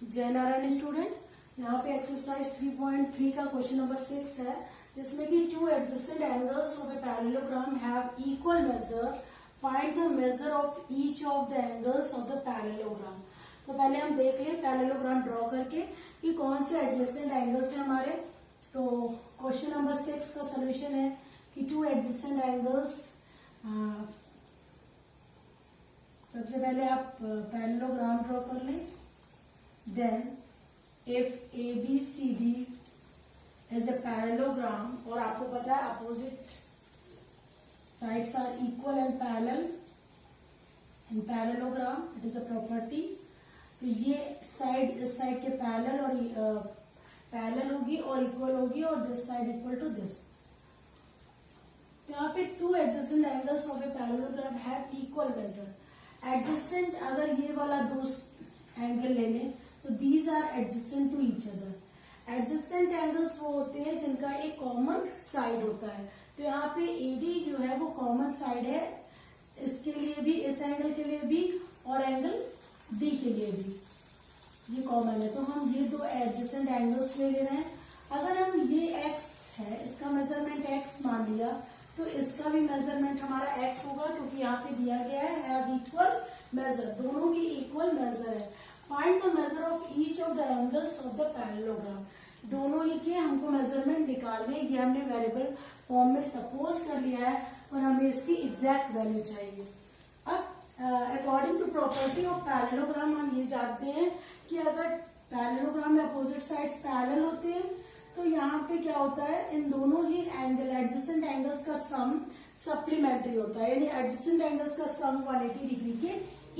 जय नारायण स्टूडेंट। यहाँ पे एक्सरसाइज 3.3 का क्वेश्चन नंबर 6 है, जिसमें कि to adjacent angles of a parallelogram have equal major, find the measure of each of the angles of the parallelogram. तो पहले हम देख लें पैरेललोग्राम ड्रॉ करके कि कौन से एडजेसेंट एंगल्स है हमारे। तो क्वेश्चन नंबर 6 का सोल्यूशन है कि टू एडजेसेंट एंगल्स, सबसे पहले आप पैरेललोग्राम ड्रॉ कर लें। Then if ABCD is a parallelogram, और आपको पता है opposite sides are equal and parallel in parallelogram, it is a property। तो ये साइड इस साइड के पैरेलल और पैरेलल होगी और इक्वल होगी, और this side equal to this. यहाँ पे two adjacent angles of a parallelogram have equal measure. Adjacent अगर ये वाला दो एंगल ले लें तो these are adjacent to each other. Adjacent angles वो होते हैं जिनका एक कॉमन साइड होता है। तो यहाँ पे AD जो है वो कॉमन साइड है, इसके लिए भी, इस एंगल के लिए भी और एंगल D के लिए भी, ये कॉमन है। तो हम ये दो एडजेसेंट एंगल्स ले रहे हैं। अगर हम ये X है, इसका मेजरमेंट X मान लिया, तो इसका भी मेजरमेंट हमारा X होगा, क्योंकि यहाँ पे दिया गया है हैव इक्वल मेजर, दोनों की इक्वल मेजर है। Find the measure of each of the angles of the parallelogram. दोनों ही के हमको मेजरमेंट निकालने, ये हमने वेरिएबल फॉर्म में सपोज कर लिया है और हमें इसकी एग्जैक्ट वैल्यू चाहिए। अब according to property of parallelogram हम ये जानते हैं कि अगर पैरेललोग्राम में अपोजिट साइड्स पैरेलल होते हैं तो यहाँ पे क्या होता है, इन दोनों ही एंगल एडजेसेंट एंगल्स का सम सप्लीमेंट्री होता है, यानी एडजेसेंट एंगल्स का सम 180 डिग्री के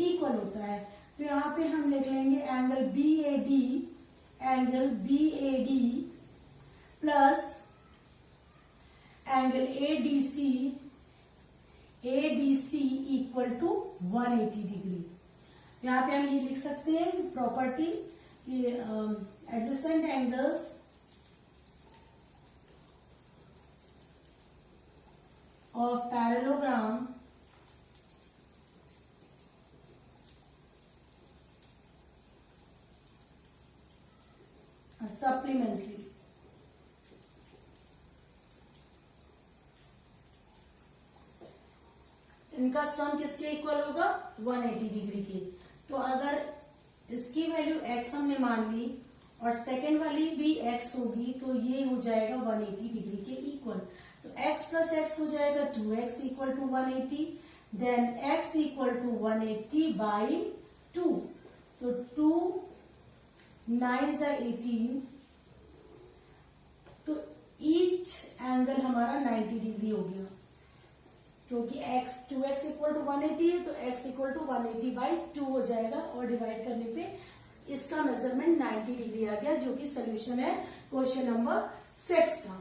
इक्वल होता है। तो यहाँ पे हम लिख लेंगे angle BAD plus angle ADC equal to 180 degree. यहाँ पे हम ये लिख सकते हैं प्रॉपर्टी कि adjacent angles of parallelogram supplementary. इनका सम किसके इक्वल होगा, 180 डिग्री के। तो अगर इसकी वैल्यू x हमने मान ली और सेकेंड वाली भी x होगी, तो ये हो जाएगा 180 डिग्री के इक्वल। तो x प्लस x हो जाएगा 2x equal to 180, then x equal to 180 बाई 2। तो 2 9 is 18, तो ईच एंगल हमारा 90 डिग्री हो गया, क्योंकि2x इक्वल टू 180 है, तो x इक्वल टू 180 बाई 2 हो जाएगा, और डिवाइड करने पे इसका मेजरमेंट 90 डिग्री आ गया, जो कि सोल्यूशन है क्वेश्चन नंबर 6 का।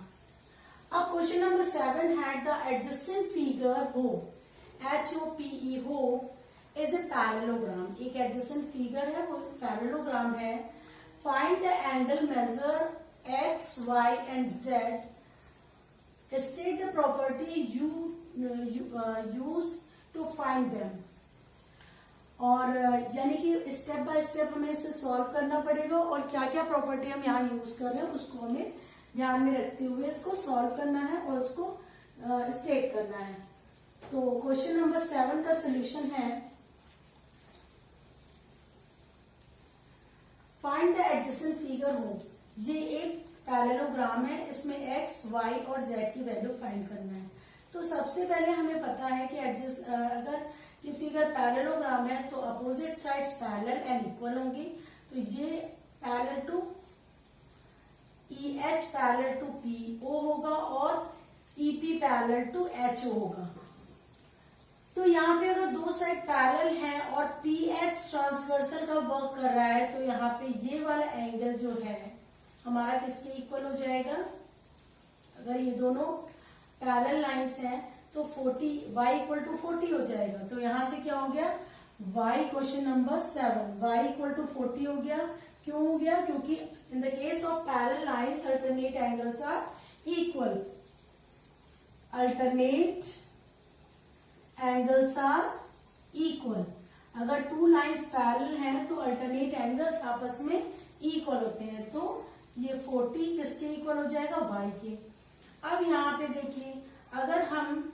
अब question number 7 had the adjacent figure हो, HOPE हो इज ए पैरेललोग्राम। एक एडजेसेंट फिगर है, वो पैरेललोग्राम है। Find the angle measure X, Y and Z। State the property use to find them। और यानी कि स्टेप बाय स्टेप हमें इसे सॉल्व करना पड़ेगा, और क्या क्या प्रॉपर्टी हम यहाँ यूज कर रहे हैं उसको हमें ध्यान में रखते हुए इसको सॉल्व करना है और उसको स्टेट करना है। तो क्वेश्चन नंबर 7 का सोल्यूशन है फाइंड द एडजेसेंट फिगर हो। ये एक पैरेललोग्राम है, इसमें x, y और z की वैल्यू फाइंड करना है। तो सबसे पहले हमें पता है कि अगर ये फिगर पैरेललोग्राम है तो opposite sides parallel and equal होंगी। तो ये parallel to EH parallel to PO होगा और EP पैरेलल टू HO होगा। तो यहाँ पे अगर दो साइड पैरेलल है और PH ट्रांसवर्सल का वर्क कर रहा है, तो यहाँ पे ये वाला एंगल जो है हमारा किसके इक्वल हो जाएगा। अगर ये दोनों पैरेलल लाइंस हैं तो 40 y इक्वल टू 40 हो जाएगा। तो यहां से क्या हो गया, y question number 7 y equal to 40 हो गया। क्यों हो गया, क्योंकि in the case of parallel lines alternate angles are equal. Alternate angles are equal. अगर टू लाइंस पैरेलल हैं तो अल्टरनेट एंगल्स आपस में इक्वल होते हैं, तो ये 40 किसके इक्वल हो जाएगा, y के। अब यहाँ पे देखिए, अगर हम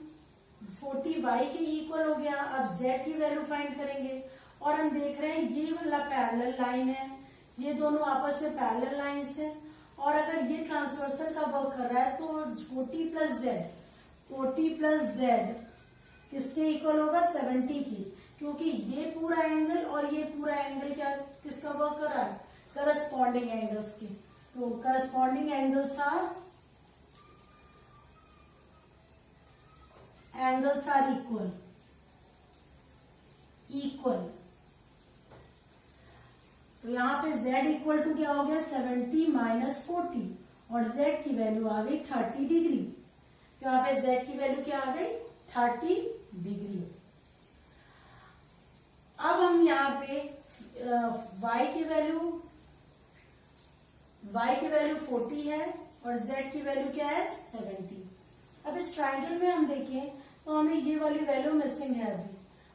40 y के इक्वल हो गया, अब z की वैल्यू फाइंड करेंगे, और हम देख रहे हैं ये वाला पैरेलल लाइन है, ये दोनों आपस में पैरेलल लाइंस है, और अगर ये ट्रांसवर्सल का वर्क कर रहा है तो 40 प्लस z किसके इक्वल होगा, 70 की, क्योंकि ये पूरा एंगल और ये पूरा एंगल क्या किसका वर्क कर रहा है, करस्पॉन्डिंग एंगल्स के। तो करस्पॉन्डिंग एंगल्स आर इक्वल। तो यहाँ पे z इक्वल टू क्या हो गया, 70 माइनस 40, और z की वैल्यू आ गई 30 डिग्री। तो यहाँ पे z की वैल्यू क्या आ गई, 30 डिग्री। अब हम यहाँ पे y की वैल्यू 40 है और z की वैल्यू क्या है, 70। अब इस ट्रायंगल में हम देखें तो हमें ये वाली वैल्यू मिसिंग है अभी,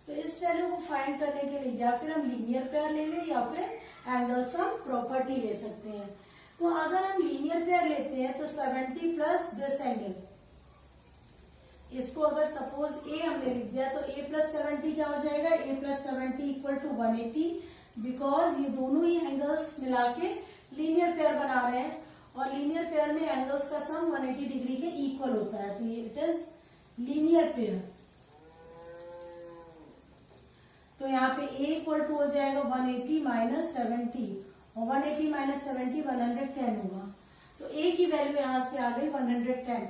तो इस वैल्यू को फाइंड करने के लिए या फिर हम लीनियर पेयर ले लें या फिर एंगल सम प्रॉपर्टी ले सकते हैं। तो अगर हम लीनियर पेयर लेते हैं तो 70 प्लस दिस एंगल, इसको अगर सपोज a हमने लिख दिया तो a प्लस 70 क्या हो जाएगा, a plus 70 equal to 180, because ये दोनों ही एंगल्स मिला के लीनियर पेयर बना रहे हैं, और लीनियर पेयर में एंगल्स का सम 180 डिग्री के इक्वल होता है, तो ये इट इज लीनियर पेयर। तो यहाँ पे a इक्वल टू हो जाएगा 180 माइनस 70, और 180 माइनस 70 110 होगा, तो a की वैल्यू यहां से आ गई 110।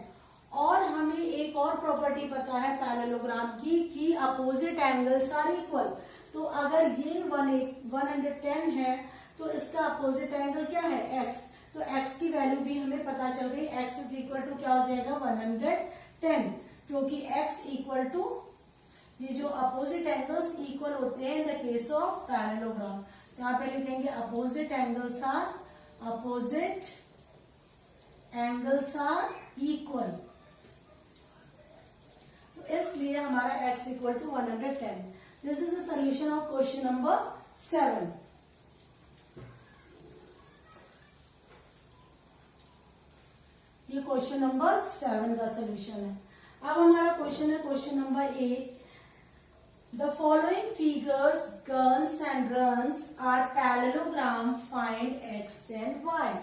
और हमें एक और प्रॉपर्टी पता है पैरेललोग्राम की कि अपोजिट एंगल्स आर इक्वल। तो अगर ये 110 है तो इसका अपोजिट एंगल क्या है, x, तो x की वैल्यू भी हमें पता चल गई, x इज इक्वल टू क्या हो जाएगा, 110, क्योंकि x इक्वल टू ये जो अपोजिट एंगल्स इक्वल होते हैं इन द केस ऑफ पैरेललोग्राम। यहाँ पे लिखेंगे अपोजिट एंगल्स आर इक्वल, इसलिए हमारा x equal to 110। This is the solution of question number 7। ये क्वेश्चन नंबर 7 का सोल्यूशन है। अब हमारा क्वेश्चन है question number 8। The following figures guns and runs are parallelogram, find x and y।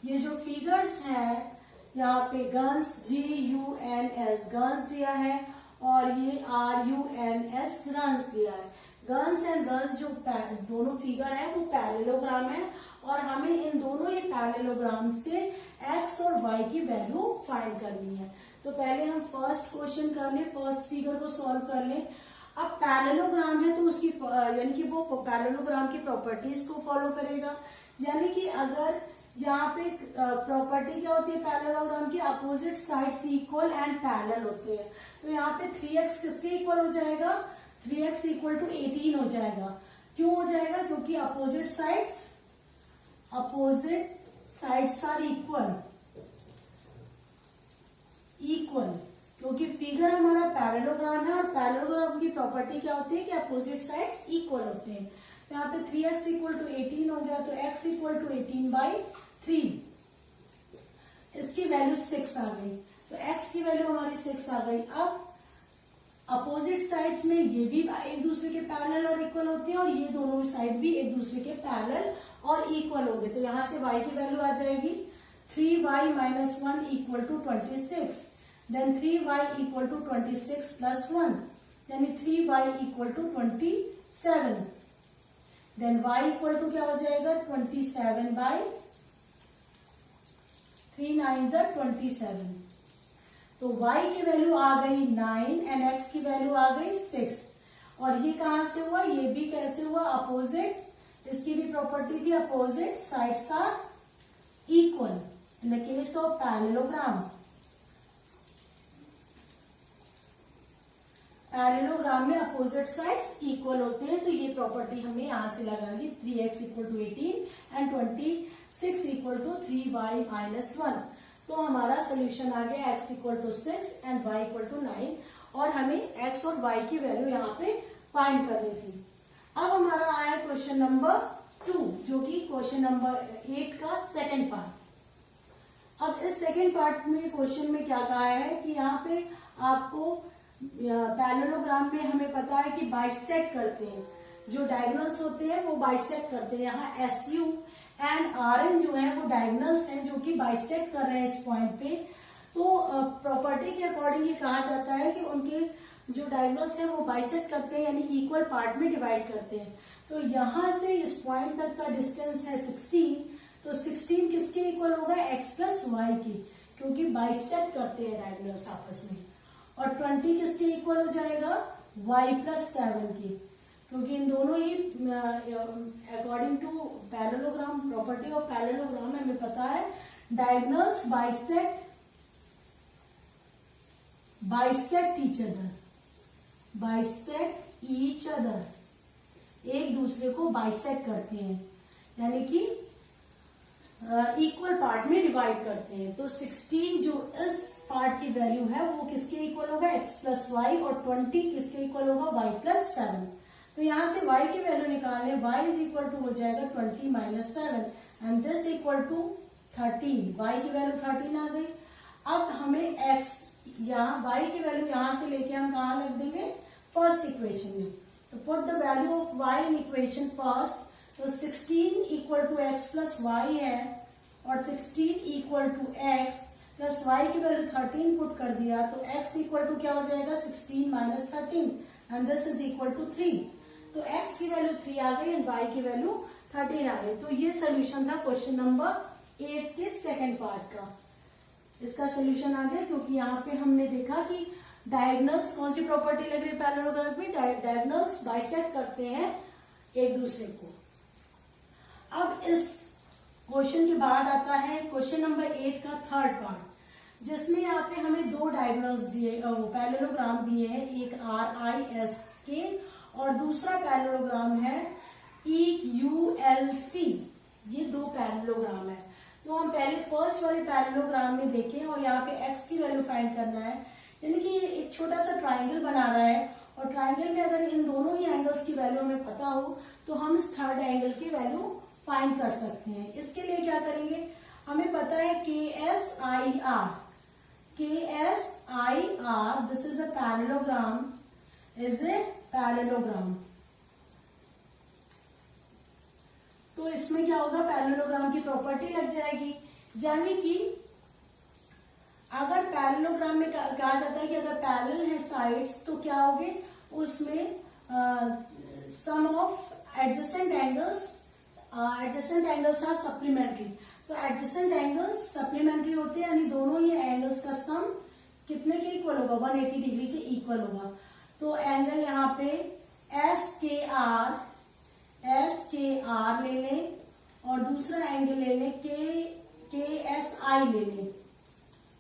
ये जो फिगर्स है यहाँ पे गन्स GUNS गन्स दिया है और ये RUNS रन्स दिया है। गन्स एंड रन्स जो दोनों फिगर है वो पैरेललोग्राम है, और हमें इन दोनों ही पैरेललोग्राम से x और y की वैल्यू फाइंड करनी है। तो पहले हम फर्स्ट क्वेश्चन कर ले, फर्स्ट फिगर को सॉल्व कर ले। अब पैरेललोग्राम है तो उसकी यानी कि वो पैरेललोग्राम की प्रॉपर्टीज को फॉलो करेगा, यानी कि अगर यहाँ पे प्रॉपर्टी क्या होती है पैरेललोग्राम की, opposite sides equal and parallel होते हैं। तो यहाँ पे 3x किसके इक्वल हो जाएगा, 3x इक्वल टू 18 हो जाएगा। क्यों हो जाएगा, क्योंकि अपोजिट साइड्स आर इक्वल, क्योंकि फिगर हमारा पैरेललोग्राम है और पैरेललोग्राम की प्रॉपर्टी क्या होती है कि अपोजिट साइड्स इक्वल होते हैं। यहाँ पे 3x इक्वल टू 18 हो गया, तो x इक्वल टू 18/3, इसकी वैल्यू 6 आ गई, तो x की वैल्यू हमारी 6 आ गई। अब अपोजिट साइड्स में ये भी एक दूसरे के पैरेलल और इक्वल होते हैं, और ये दोनों साइड भी एक दूसरे के पैरेलल और इक्वल होंगे। तो यहाँ से y की वैल्यू आ जाएगी 3y minus 1 equal to 26, then 3y equal to 26 plus 1, यानी 3y equal to 27, then y equal to क्या हो जाएगा 27/3 9 27। तो y की वैल्यू आ गई 9 एंड x की वैल्यू आ गई 6। और ये कहां से हुआ, ये भी कैसे हुआ, अपोजिट, इसकी भी प्रॉपर्टी थी opposite sides are equal in the case of parallelogram. Parallelogram में अपोजिट साइड्स इक्वल होते हैं, तो ये प्रॉपर्टी हमें यहां से लगाएंगे 3x equal to 18 and 26 equal to 3y minus 1। तो हमारा सोल्यूशन आ गया x equal to 6 and y equal to 9, और हमें x और y की वैल्यू यहाँ पे फाइंड करनी थी। अब हमारा आया क्वेश्चन नंबर 2, जो कि क्वेश्चन नंबर 8 का सेकंड पार्ट। अब इस सेकंड पार्ट में क्वेश्चन में क्या कहा है कि यहाँ पे आपको पैरेललोग्राम में हमें पता है कि बाइसेक्ट करते हैं, जो डायगोनल्स होते हैं वो बाइसेक्ट करते हैं। यहाँ SU एंड RN जो है वो डायगोनल्स हैं जो कि बाइसेक्ट कर रहे हैं इस पॉइंट पे। तो प्रॉपर्टी के अकॉर्डिंग ये कहा जाता है कि उनके जो डायगोनल्स हैं वो बाइसेक्ट करते हैं, यानी इक्वल पार्ट में डिवाइड करते हैं। तो यहां से इस पॉइंट तक का डिस्टेंस है 16, तो 16 किसके इक्वल होगा? x प्लस वाई की, क्योंकि बाइसेक्ट करते हैं डायगोनल्स आपस में। और 20 किसके इक्वल हो जाएगा? y प्लस 7 की, क्योंकि इन दोनों ही according to parallelogram, property of parallelogram में हमें पता है डायगोनल्स बाइसेक्ट ईच अदर, एक दूसरे को बाइसेक्ट करते हैं, यानी कि इक्वल पार्ट में डिवाइड करते हैं। तो 16 जो इस पार्ट की वैल्यू है वो किसके इक्वल होगा? x प्लस वाई, और 20 किसके इक्वल होगा? y plus 7। तो यहां से y की वैल्यू निकालने, y इज इक्वल टू हो जाएगा 20 minus 7 and this equal to 13। y की वैल्यू 13 आ गई। अब हमें x यहाँ y की वैल्यू यहां से लेके हम कहा रख देंगे? फर्स्ट इक्वेशन में। तो put the value of y in equation first. तो 16 equal to x plus y है, और 16 equal to x plus y की वैल्यू 13 पुट कर दिया, तो x इक्वल टू क्या हो जाएगा? 16 minus 13 and this is equal to 3। तो x की वैल्यू 3 आ गई एंड y की वैल्यू 13 आ गई। तो ये सोल्यूशन था क्वेश्चन नंबर 8 के सेकेंड पार्ट का। इसका सोल्यूशन आ गया, क्योंकि यहाँ पे हमने देखा कि डायगोनल्स, कौन सी प्रॉपर्टी लग रही है पैरेललोग्राम में? डायगोनल्स बाइसेक्ट करते हैं एक दूसरे को। अब इस क्वेश्चन के बाद आता है क्वेश्चन नंबर 8 का थर्ड पार्ट, जिसमें यहाँ पे हमें दो डायगोनल्स दिए, पैरेललोग्राम दिए हैं, एक RIS के और दूसरा पैरेललोग्राम है EQLC। ये दो पैरेललोग्राम है। तो हम पहले फर्स्ट वाले पैरेललोग्राम में देखें, और यहाँ पे x की वैल्यू फाइंड करना है, यानी कि एक छोटा सा ट्राइंगल बना रहा है, और ट्राइंगल में अगर इन दोनों ही एंगल्स की वैल्यू हमें पता हो तो हम इस थर्ड एंगल की वैल्यू फाइंड कर सकते हैं। इसके लिए क्या करेंगे? हमें पता है KSIR, this is a parallelogram, तो इसमें क्या होगा? पैरेललोग्राम की प्रॉपर्टी लग जाएगी, यानी कि अगर पैरेललोग्राम में कहा जाता है कि अगर पैरेलल है साइड्स तो क्या होगे? उसमें sum of adjacent angles are supplementary. तो एडजेसेंट एंगल्स सप्लीमेंट्री होते हैं, यानी दोनों ही एंगल्स का सम कितने के इक्वल होगा? 180 डिग्री के इक्वल होगा। तो एंगल यहाँ पे SKR ले लें, और दूसरा एंगल ले लें KSI ले लें,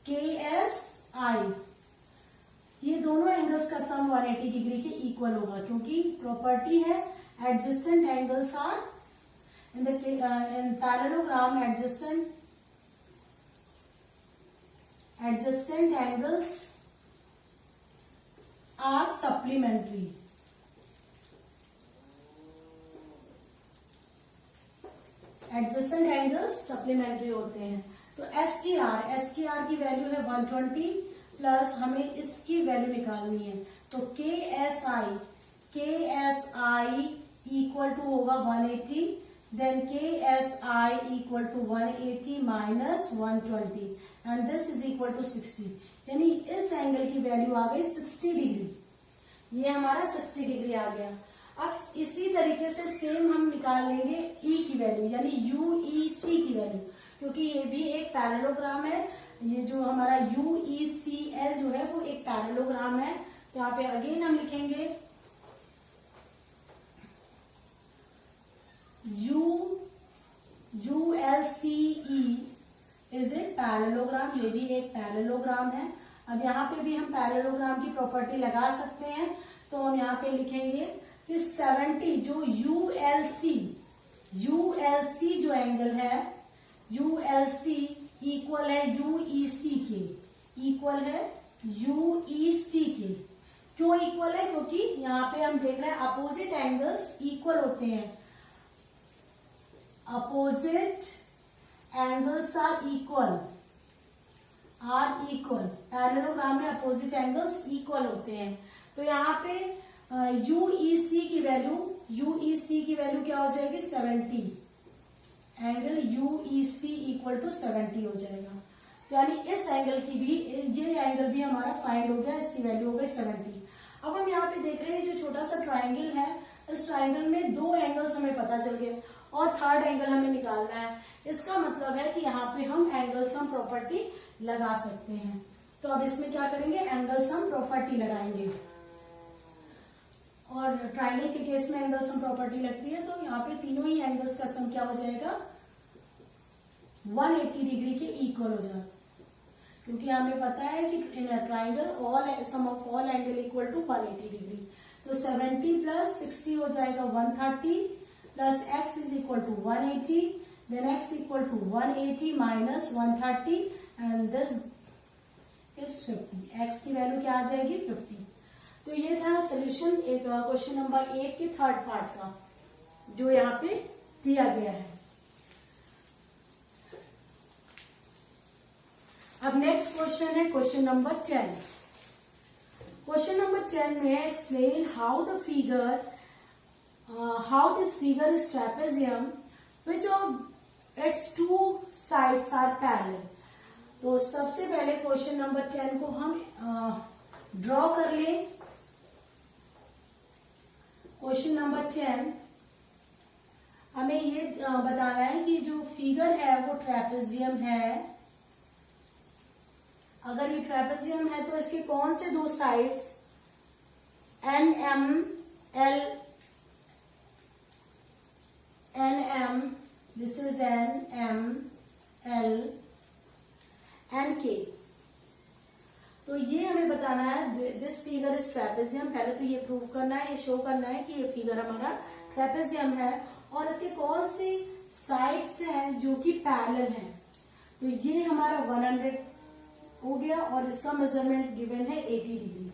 KSI। ये दोनों एंगल्स का सम 180 डिग्री के इक्वल होगा, क्योंकि प्रॉपर्टी है adjacent angles are in parallelogram, adjacent angles are supplementary. Adjacent angles supplementary होते हैं। तो SKR की वैल्यू है 120 प्लस हमें इसकी वैल्यू निकालनी है, तो KSI इक्वल टू होगा 180, then KSI equal to 180 minus 120 and this is equal to 60, यानी इस एंगल की वैल्यू आ गई 60 डिग्री। ये हमारा 60 डिग्री आ गया। अब इसी तरीके से सेम हम निकाल लेंगे E की वैल्यू, यानी UEC की वैल्यू, क्योंकि ये भी एक पैरेललोग्राम है। ये जो हमारा UECL जो है वो एक पैरेललोग्राम है। तो यहाँ पे अगेन हम लिखेंगे ULCE इज ए पैरेललोग्राम, ये भी एक पैरेललोग्राम है। अब यहाँ पे भी हम पैरेललोग्राम की प्रॉपर्टी लगा सकते हैं, तो हम यहाँ पे लिखेंगे कि 70 जो ULC जो एंगल है, ULC इक्वल है UEC के, क्यों इक्वल है? क्योंकि यहाँ पे हम देख रहे हैं अपोजिट एंगल्स इक्वल होते हैं, opposite angles are equal, parallelogram में अपोजिट एंगल्स इक्वल होते हैं। तो यहाँ पे यूईसी की वैल्यू क्या हो जाएगी? 70, एंगल यूईसी इक्वल टू 70 हो जाएगा। तो यानी इस एंगल की भी, ये एंगल भी हमारा फाइंड हो गया, इसकी वैल्यू हो गई 70। अब हम यहाँ पे देख रहे हैं जो छोटा सा ट्राइंगल है, इस ट्राइंगल में 2 एंगल्स हमें पता चल गए और थर्ड एंगल हमें निकालना है। इसका मतलब है कि यहाँ पे हम एंगल सम प्रॉपर्टी लगा सकते हैं। तो अब इसमें क्या करेंगे? एंगल सम प्रॉपर्टी लगाएंगे, और ट्राइंगल के केस में एंगल सम प्रॉपर्टी लगती है। तो यहाँ पे तीनों ही एंगल्स का सम क्या हो जाएगा? 180 डिग्री के इक्वल हो जाएगा, क्योंकि हमें पता है कि in a triangle sum of all angle equal to 180 degree. तो 70 प्लस 60 हो जाएगा 130, plus x is equal to 180, then x equal to 180 minus 130 and this is 50। x की वैल्यू क्या आ जाएगी? 50। तो ये था सोल्यूशन एक क्वेश्चन नंबर 8 के थर्ड पार्ट का, जो यहाँ पे दिया गया है। अब नेक्स्ट क्वेश्चन है क्वेश्चन नंबर 10। क्वेश्चन नंबर 10 में explain how this figure is trapezium which of its 2 sides are parallel. तो सबसे पहले क्वेश्चन नंबर 10 को हम ड्रॉ कर ले। क्वेश्चन नंबर 10 हमें ये बताना है कि जो फिगर है वो ट्रेपेजियम है। अगर ये ट्रेपेजियम है तो इसके कौन से 2 sides NM, this is NM, L and K। तो ये हमें बताना है दिस फिगर इज ट्रेपेजियम। पहले तो ये प्रूव करना है, ये शो करना है कि ये फिगर हमारा ट्रेपेजियम है, और इसके कौन से साइड्स हैं जो कि पैरेलल हैं। तो ये हमारा 100 हो गया, और इसका मेजरमेंट गिवन है 80 डिग्री।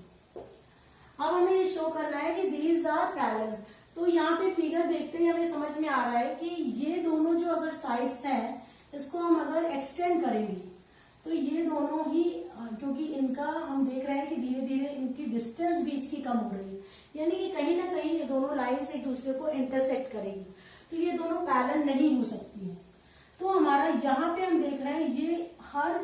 अब हमें ये शो करना है कि दीज आर पैरेलल। तो यहाँ पे फिगर देखते ही हमें समझ में आ रहा है कि ये दोनों जो अगर साइड्स हैं, इसको हम अगर एक्सटेंड करेंगे तो ये दोनों ही, क्योंकि इनका हम देख रहे हैं कि धीरे धीरे इनकी डिस्टेंस बीच की कम हो रही है, यानी कि कहीं ना कहीं ये दोनों लाइन्स एक दूसरे को इंटरसेक्ट करेगी, तो ये दोनों पैरेलल नहीं हो सकती है। तो हमारा यहाँ पे हम देख रहे हैं ये हर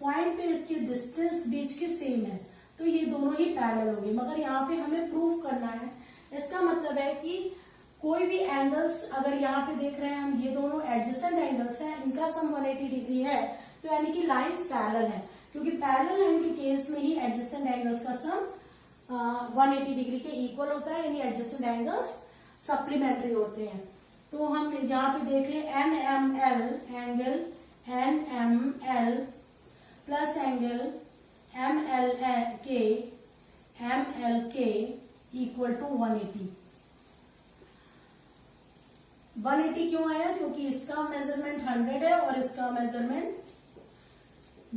पॉइंट पे इसकी डिस्टेंस बीच की सेम है, तो ये दोनों ही पैरेलल होंगे। मगर यहाँ पे हमें प्रूव करना है, इसका मतलब है कि कोई भी एंगल्स अगर यहाँ पे देख रहे हैं हम, ये दोनों एडजेसेंट एंगल्स हैं, इनका सम 180 डिग्री है, तो यानी कि लाइंस पैरेलल है, क्योंकि पैरेलल लाइन के केस में ही एडजेसेंट एंगल्स का सम 180 डिग्री के इक्वल होता है, यानी एडजेसेंट एंगल्स सप्लीमेंट्री होते हैं। तो हम यहाँ पे देख लें NML, angle NML plus angle MLK equal to 180। 180 क्यों आया? क्योंकि इसका मेजरमेंट 100 है और इसका मेजरमेंट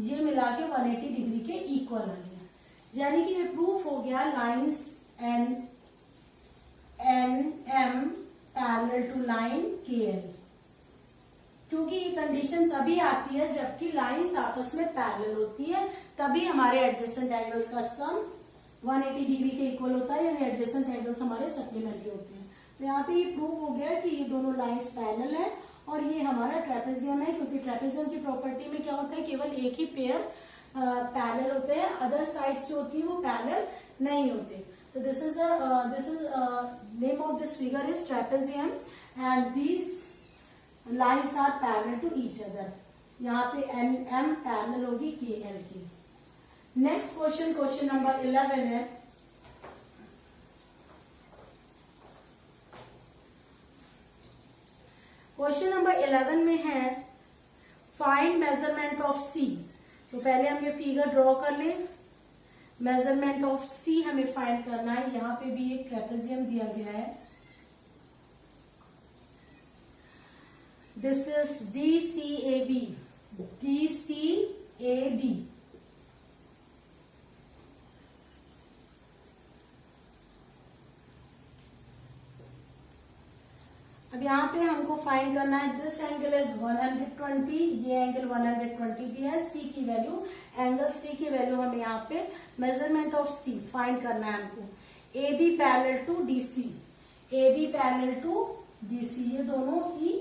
ये मिला के 180 डिग्री के इक्वल आ गया, यानी कि ये प्रूफ हो गया lines NM parallel to line KL। क्योंकि ये कंडीशन तभी आती है जबकि लाइंस आपस में पैरेलल होती है, तभी हमारे एडजेसेंट एंगल्स का सम 180 डिग्री के इक्वल होता है, यानी एडजेसेंट एंगल्स हमारे सप्लीमेंट्री होते हैं। तो यहाँ पे ये प्रूव हो गया कि ये दोनों लाइंस पैरेलल है और ये हमारा ट्रेपेजियम है, क्योंकि ट्रेपेजियम की प्रॉपर्टी में क्या होता है, केवल एक ही पेयर पैरेलल होते हैं, अदर साइड्स जो होती है वो पैरेलल नहीं होते। तो this is name of this figure is trapezium and these lines are parallel to each other. यहाँ पे NM पैरेलल होगी KL की। नेक्स्ट क्वेश्चन, क्वेश्चन नंबर 11 है। क्वेश्चन नंबर 11 में है फाइंड मेजरमेंट ऑफ C। तो पहले हम ये फिगर ड्रॉ कर लें। मेजरमेंट ऑफ C हमें फाइंड करना है। यहाँ पे भी एक ट्रेपेजियम दिया गया है, दिस इज DCAB। यहाँ पे हमको फाइंड करना है दिस एंगल इज 120, ये एंगल 120 दिया है, सी की वैल्यू, एंगल सी की वैल्यू हमें यहाँ पे मेजरमेंट ऑफ सी फाइंड करना है हमको। A B parallel to D C, A B parallel to D C, ये दोनों ही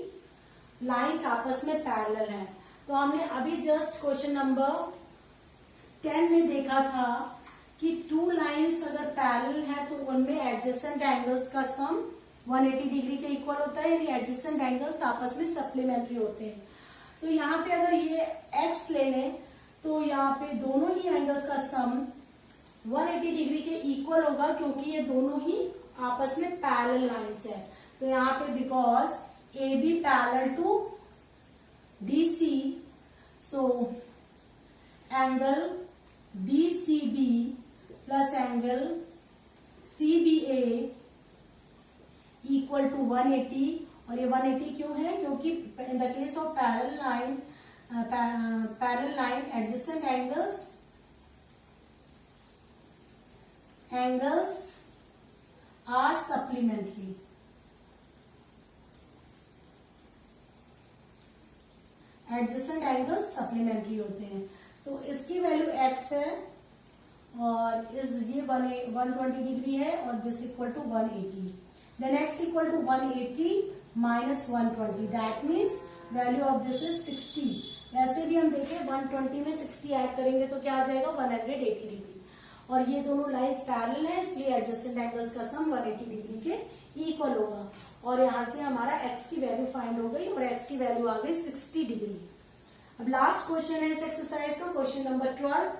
लाइंस आपस में पैरेलल हैं। तो हमने अभी जस्ट क्वेश्चन नंबर 10 में देखा था कि टू लाइंस अगर पैरेलल है तो उनमें एडजेसेंट एंगल्स का सम 180 डिग्री के इक्वल होता है, यानी एडजेसेंट एंगल्स आपस में सप्लीमेंट्री होते हैं। तो यहाँ पे अगर ये x ले लें तो यहाँ पे दोनों ही एंगल्स का सम 180 डिग्री के इक्वल होगा, क्योंकि ये दोनों ही आपस में पैरेलल लाइंस है। तो यहाँ पे because A B parallel to D C, so angle B C B plus angle C B A equal to 180। और ये 180 क्यों है? क्योंकि in the case of parallel line adjacent angles are supplementary. Adjacent angles supplementary होते हैं। तो इसकी value x है और इस ये 120 डिग्री है और this equal to 180। Then x equal to 180 minus 120. That means value of this is 60. वैसे भी हम देखें 120 में 60 ऐड करेंगे तो क्या आ जाएगा 180 डिग्री। और ये दोनों लाइंस पैरेलल हैं, इसलिए एडजेसेंट एंगल्स का सम 180 डिग्री के इक्वल होगा। और यहाँ से हमारा x की वैल्यू फाइंड हो गई और x की वैल्यू आ गई 60 डिग्री। अब लास्ट क्वेश्चन है इस एक्सरसाइज का, क्वेश्चन नंबर 12।